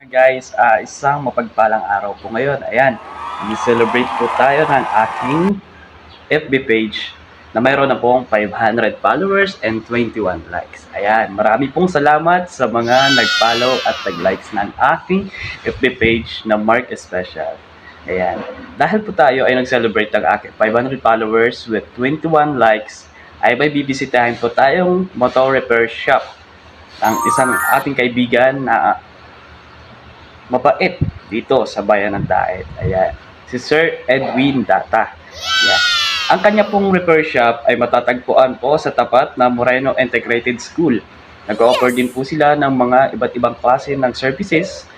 Guys, isang mapagpalang araw po ngayon. Ayan, i-celebrate po tayo ng aking FB page na mayroon na pong 500 followers and 21 likes. Ayan, marami pong salamat sa mga nag-follow at nag-likes ng aking FB page na Mark Special. Ayan, dahil po tayo ay nag-celebrate ng aking 500 followers with 21 likes, ay may bibisitahin po tayong motor repair shop ng isang ating kaibigan na mabait dito sa bayan ng Daet. Ayan. Si Sir Edwin Data. Ayan. Ang kanya pong repair shop ay matatagpuan po sa tapat ng Moreno Integrated School. Nag-offer din po sila ng mga iba't ibang klase ng services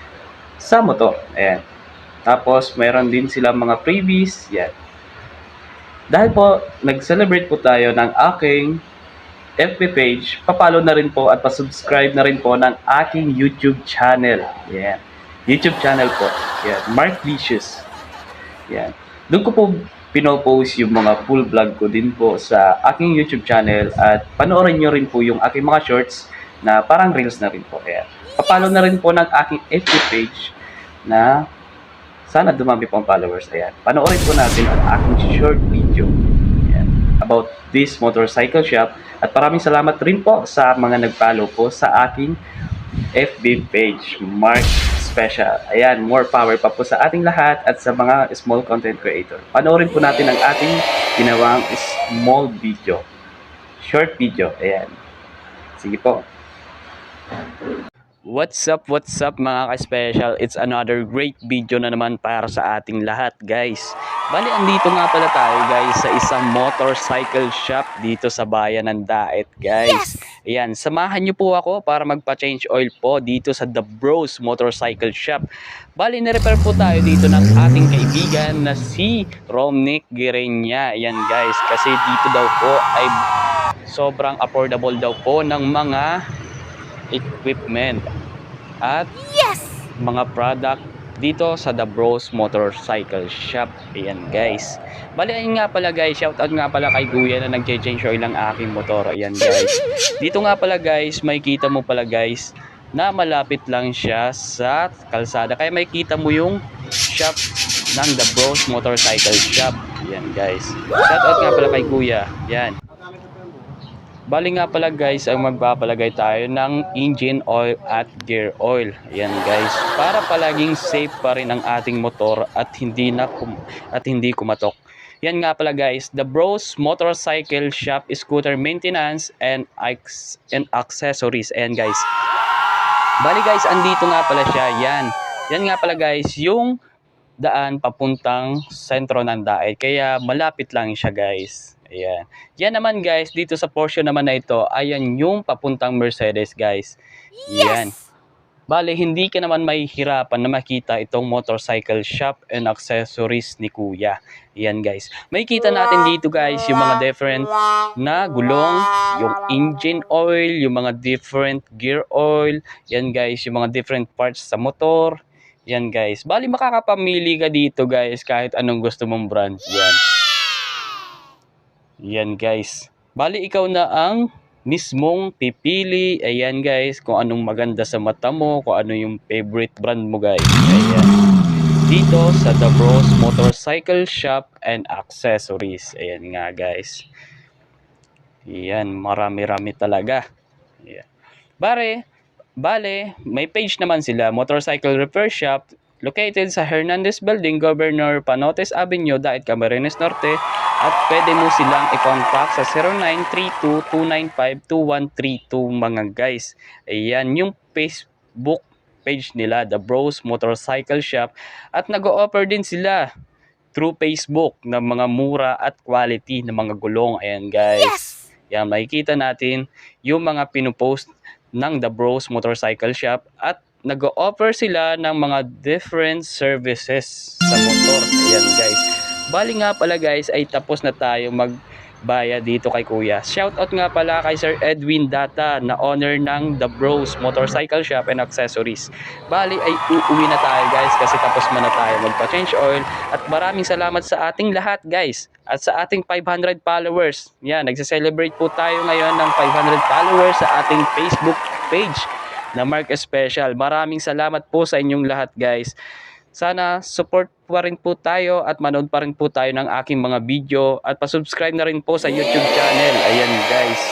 sa motor. Ayan. Tapos, mayroon din sila mga freebies. Ayan. Dahil po, nag-celebrate po tayo ng aking FB page, papalo na rin po at pasubscribe na rin po ng aking YouTube channel. Ayan. YouTube channel po. Yan, Mark Licious. Yan. Doon ko po pinopost yung mga full vlog ko din po sa aking YouTube channel at panoorin nyo rin po yung aking mga shorts na parang reels na rin po. Ayan. Papalo na rin po ng aking FB page na sana dumami po ang followers. Ayan. Panoorin po natin ang aking short video. Ayan. About this motorcycle shop at maraming salamat rin po sa mga nag-follow po sa aking FB page, Mark Special. Ayan, more power pa po sa ating lahat at sa mga small content creator. Panoorin po natin ang ating ginawang small video. Short video. Ayan. Sige po. What's up mga ka-special? It's another great video na naman para sa ating lahat, guys. Bali, andito nga pala tayo, guys, sa isang motorcycle shop dito sa bayan ng Daet, guys. Ayan, samahan nyo po ako para magpa-change oil po dito sa The Bros Motorcycle Shop. Bali, nirepair po tayo dito ng ating kaibigan na si Romnick Girenya. Ayan, guys, kasi dito daw po ay sobrang affordable daw po ng mga equipment at mga product dito sa The Bros Motorcycle Shop. Ayan, guys. Bali, ayun nga pala, guys, shoutout nga pala kay Kuya na nag-change oil ng aking motor. Ayan, guys. Dito nga pala, guys, may kita mo pala, guys, na malapit lang siya sa kalsada. Kaya may kita mo yung shop ng The Bros Motorcycle Shop. Ayan, guys. Shoutout nga pala kay Kuya. Ayan. Bali nga pala, guys, ang magpapalagay tayo ng engine oil at gear oil. Ayan, guys, para palaging safe pa rin ang ating motor at hindi kumatok. Yan nga pala, guys, The Bros Motorcycle Shop, Scooter Maintenance and Accessories. Ayan, guys. Bali, guys, andito nga pala siya. Yan nga pala, guys, yung daan papuntang sentro ng Daet. Kaya malapit lang siya, guys. Ayan. Yan naman, guys, dito sa portion naman na ito, ayan yung papuntang Mercedes, guys. Yan. Bale, hindi ka naman mahihirapan na makita itong motorcycle shop and accessories ni Kuya. Yan, guys. Makikita natin dito, guys, yung mga different na gulong, yung engine oil, yung mga different gear oil. Yan, guys, yung mga different parts sa motor. Yan, guys. Bali, makakapamili ka dito, guys, kahit anong gusto mong brand. Yan. Yan, guys. Bali, ikaw na ang mismong pipili. Ayan, guys, kung anong maganda sa mata mo, kung ano yung favorite brand mo, guys. Ayan. Dito sa The Bros Motorcycle Shop and Accessories. Ayan nga, guys. Ayan, marami-rami talaga. Ayan. Bale, may page naman sila, Motorcycle Repair Shop, located sa Hernandez Building, Governor Panotes Avenue, Daet, Camarines Norte. At pwede mo silang i-contact sa 0932-295-2132, mga guys. Ayan, yung Facebook page nila, The Bros Motorcycle Shop. At nag-o-offer din sila through Facebook ng mga mura at quality ng mga gulong. Ayan, guys. Yan, makikita natin yung mga pinupost ng The Bros Motorcycle Shop at nag-o-offer sila ng mga different services sa motor. Ayan, guys. Bali nga pala, guys, ay tapos na tayo magbayad dito kay Kuya. Shoutout nga pala kay Sir Edwin Data na owner ng The Bros Motorcycle Shop and Accessories. Bali ay uuwi na tayo, guys, kasi tapos na tayo magpa-change oil. At maraming salamat sa ating lahat, guys. At sa ating 500 followers. Yan, nagse-celebrate po tayo ngayon ng 500 followers sa ating Facebook page na Mark Special. Maraming salamat po sa inyong lahat guys. Sana support pa rin po tayo at manood pa rin po tayo ng aking mga video at pasubscribe na rin po sa YouTube channel. Ayan guys.